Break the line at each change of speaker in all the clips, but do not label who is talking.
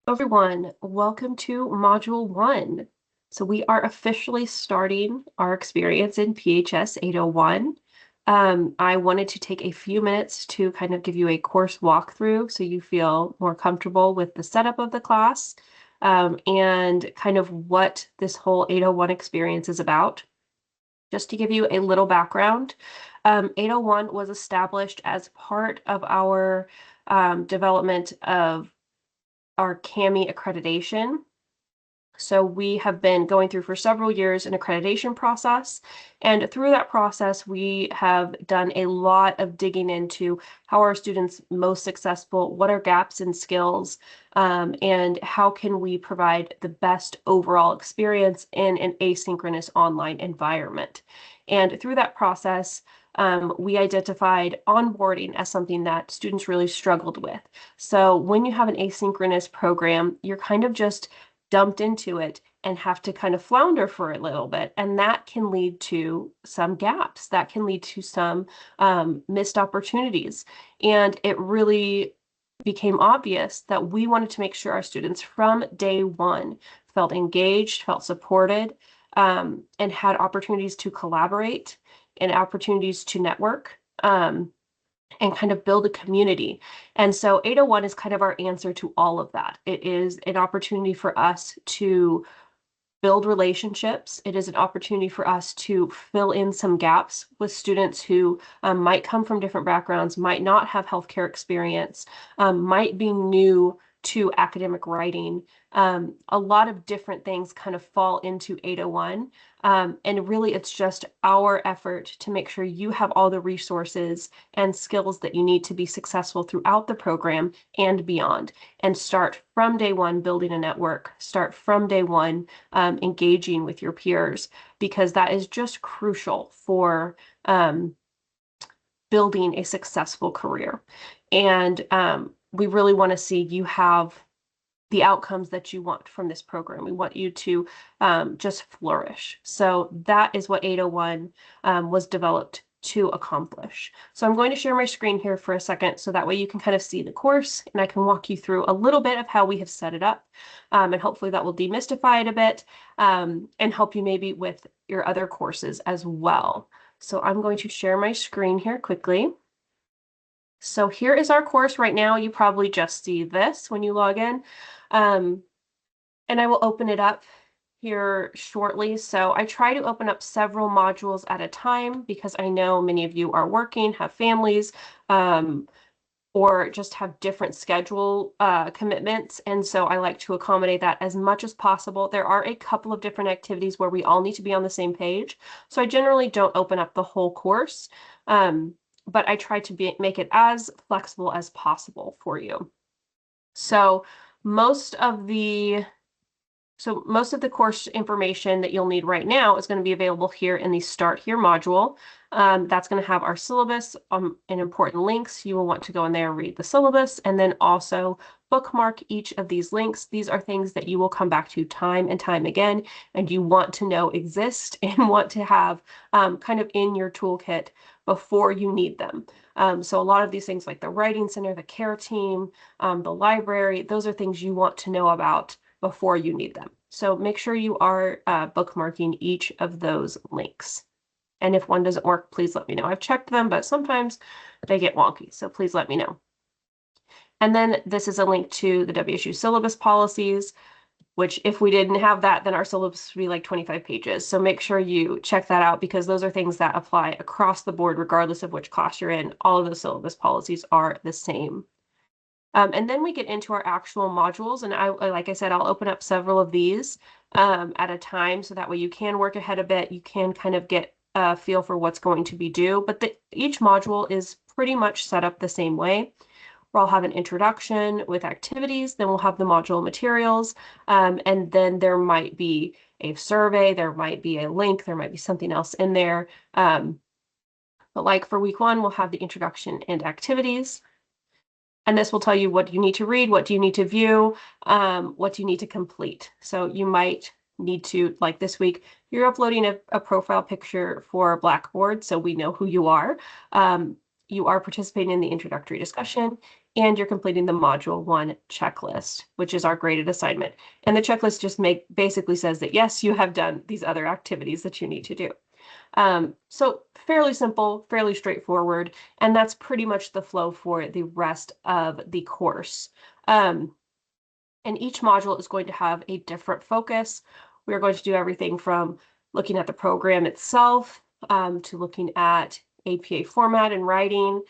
Everyone, welcome to Module 1. So we are officially starting our experience in PHS 801. I wanted to take a few minutes to kind of give you a course walkthrough so you feel more comfortable with the setup of the class and kind of what this whole 801 experience is about. Just to give you a little background, 801 was established as part of our development of our CAMI accreditation. So we have been going through for several years an accreditation process. And through that process, we have done a lot of digging into how are students most successful, what are gaps in skills, and how can we provide the best overall experience in an asynchronous online environment. And through that process, we identified onboarding as something that students really struggled with. So when you have an asynchronous program, you're kind of just dumped into it and have to kind of flounder for a little bit. And that can lead to some gaps. That can lead to some missed opportunities. And it really became obvious that we wanted to make sure our students from day one felt engaged, felt supported, and had opportunities to collaborate and opportunities to network. And kind of build a community. And so 801 is kind of our answer to all of that. It is an opportunity for us to build relationships. It is an opportunity for us to fill in some gaps with students who might come from different backgrounds, might not have healthcare experience, might be new to academic writing. A lot of different things kind of fall into 801. And really, it's just our effort to make sure you have all the resources and skills that you need to be successful throughout the program and beyond. And start from day one building a network, start from day one engaging with your peers, because that is just crucial for building a successful career. And we really want to see you have the outcomes that you want from this program. We want you to just flourish. So that is what 801 was developed to accomplish. So I'm going to share my screen here for a second so that way you can kind of see the course and I can walk you through a little bit of how we have set it up. And hopefully that will demystify it a bit and help you maybe with your other courses as well. So I'm going to share my screen here quickly. So here is our course right now. You probably just see this when you log in. And I will open it up here shortly. So I try to open up several modules at a time because I know many of you are working, have families, or just have different schedule commitments. And so I like to accommodate that as much as possible. There are a couple of different activities where we all need to be on the same page. So I generally don't open up the whole course, but I try to make it as flexible as possible for you. So most of the course information that you'll need right now is going to be available here in the Start Here module. That's going to have our syllabus and important links. You will want to go in there and read the syllabus and then also bookmark each of these links. These are things that you will come back to time and time again, and you want to know exist and want to have kind of in your toolkit before you need them. So a lot of these things like the Writing Center, the care team, the library, those are things you want to know about before you need them. So make sure you are bookmarking each of those links. And if one doesn't work, please let me know. I've checked them, but sometimes they get wonky, so please let me know. And then this is a link to the WSU syllabus policies, which if we didn't have that, then our syllabus would be like 25 pages. So make sure you check that out because those are things that apply across the board, regardless of which class you're in. All of the syllabus policies are the same. And then we get into our actual modules. And like I said, I'll open up several of these at a time. So that way you can work ahead a bit. You can kind of get a feel for what's going to be due. But each module is pretty much set up the same way. Where I'll have an introduction with activities, then we'll have the module materials, and then there might be a survey, there might be a link, there might be something else in there. But like for week 1, we'll have the introduction and activities. And this will tell you what you need to read, what do you need to view, what do you need to complete. So you might need to, like this week, you're uploading a profile picture for Blackboard, so we know who you are. you are participating in the introductory discussion, and you're completing the Module 1 checklist, which is our graded assignment. And the checklist just basically says that, yes, you have done these other activities that you need to do. So fairly simple, fairly straightforward, and that's pretty much the flow for the rest of the course. And each module is going to have a different focus. We're going to do everything from looking at the program itself, to looking at APA format and writing,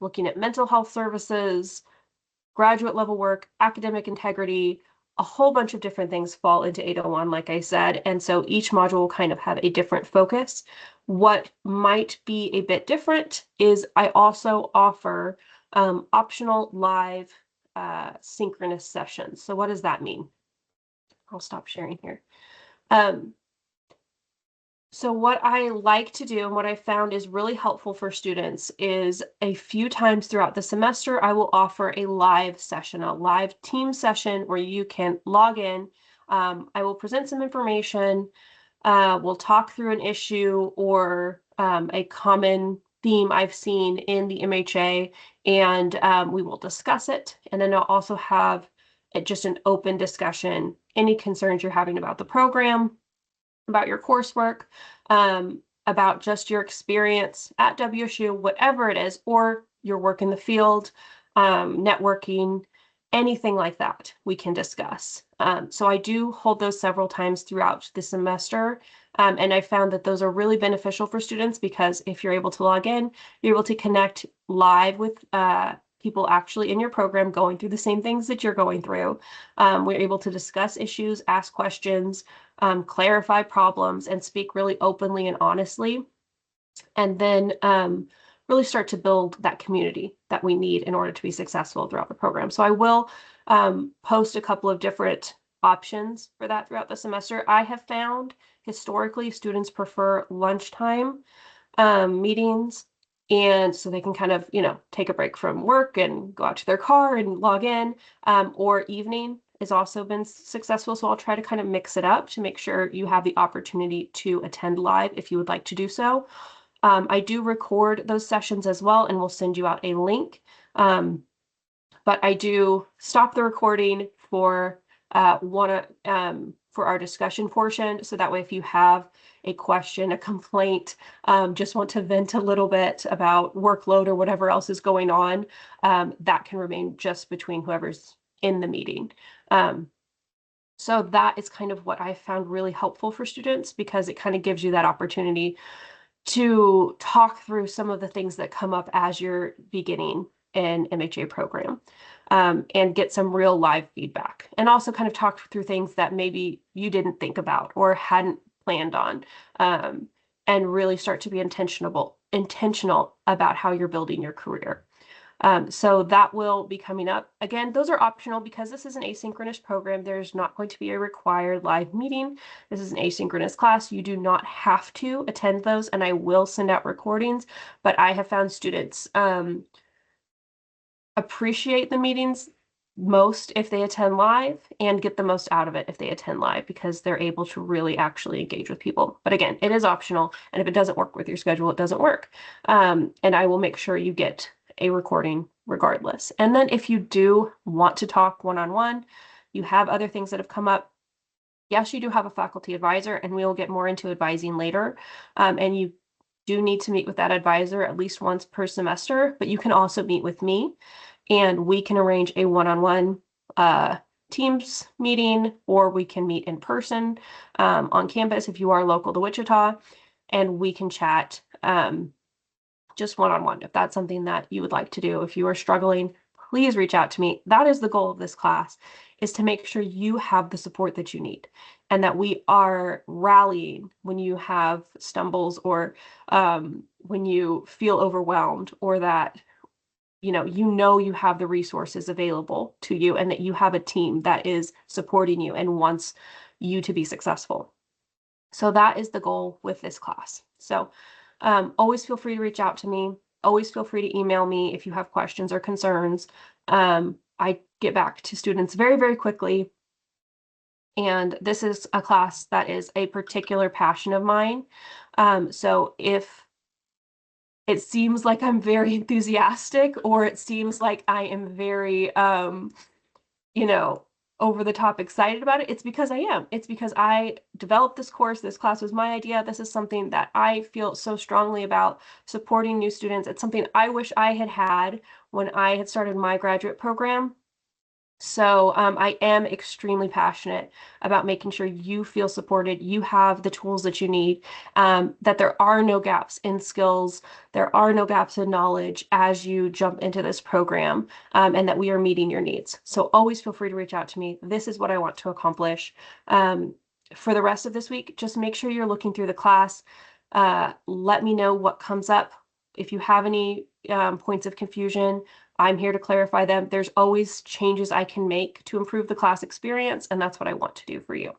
looking at mental health services, graduate level work, academic integrity, a whole bunch of different things fall into 801, like I said. And so each module will kind of have a different focus. What might be a bit different is I also offer optional live synchronous sessions. So what does that mean? I'll stop sharing here. So what I like to do and what I found is really helpful for students is a few times throughout the semester, I will offer a live session, a live team session where you can log in. I will present some information. We'll talk through an issue or a common theme I've seen in the MHA, and we will discuss it. And then I'll also have just an open discussion, any concerns you're having about the program, about your coursework, about just your experience at WSU, whatever it is, or your work in the field, networking, anything like that we can discuss. So I do hold those several times throughout the semester. And I found that those are really beneficial for students because if you're able to log in, you're able to connect live with people actually in your program going through the same things that you're going through. We're able to discuss issues, ask questions, clarify problems, and speak really openly and honestly. And then really start to build that community that we need in order to be successful throughout the program. So I will post a couple of different options for that throughout the semester. I have found historically students prefer lunchtime meetings, and so they can kind of, take a break from work and go out to their car and log in, or evening has also been successful. So I'll try to kind of mix it up to make sure you have the opportunity to attend live if you would like to do so. I do record those sessions as well, and we'll send you out a link. But I do stop the recording for for our discussion portion. So that way, if you have a question, a complaint, just want to vent a little bit about workload or whatever else is going on, that can remain just between whoever's in the meeting. So that is kind of what I found really helpful for students because it kind of gives you that opportunity to talk through some of the things that come up as you're beginning an MHA program, and get some real live feedback, and also kind of talk through things that maybe you didn't think about or hadn't planned on, and really start to be intentional about how you're building your career. So that will be coming up. Again, those are optional because this is an asynchronous program. There's not going to be a required live meeting. This is an asynchronous class. You do not have to attend those, and I will send out recordings, but I have found students appreciate the meetings most if they attend live and get the most out of it if they attend live because they're able to really actually engage with people. But again, it is optional, and if it doesn't work with your schedule, it doesn't work. And I will make sure you get a recording regardless. And then if you do want to talk one-on-one, you have other things that have come up. Yes, you do have a faculty advisor, and we will get more into advising later. And you do need to meet with that advisor at least once per semester, but you can also meet with me, and we can arrange a one-on-one Teams meeting, or we can meet in person on campus if you are local to Wichita, and we can chat just one-on-one if that's something that you would like to do. If you are struggling, please reach out to me. That is the goal of this class, is to make sure you have the support that you need and that we are rallying when you have stumbles or when you feel overwhelmed, or that you have the resources available to you and that you have a team that is supporting you and wants you to be successful. So that is the goal with this class. So always feel free to reach out to me. Always feel free to email me if you have questions or concerns. I get back to students very, very quickly. And this is a class that is a particular passion of mine. So if it seems like I'm very enthusiastic, or it seems like I am very, you know, over the top excited about it. It's because I am. It's because I developed this course. This class was my idea. This is something that I feel so strongly about, supporting new students. It's something I wish I had had when I had started my graduate program. So I am extremely passionate about making sure you feel supported, you have the tools that you need, that there are no gaps in skills, there are no gaps in knowledge as you jump into this program, and that we are meeting your needs. So always feel free to reach out to me. This is what I want to accomplish. Um, for the rest of this week, just make sure you're looking through the class. Let me know what comes up. If you have any points of confusion, I'm here to clarify them. There's always changes I can make to improve the class experience, and that's what I want to do for you.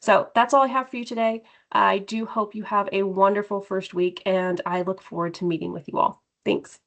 So that's all I have for you today. I do hope you have a wonderful first week, and I look forward to meeting with you all. Thanks.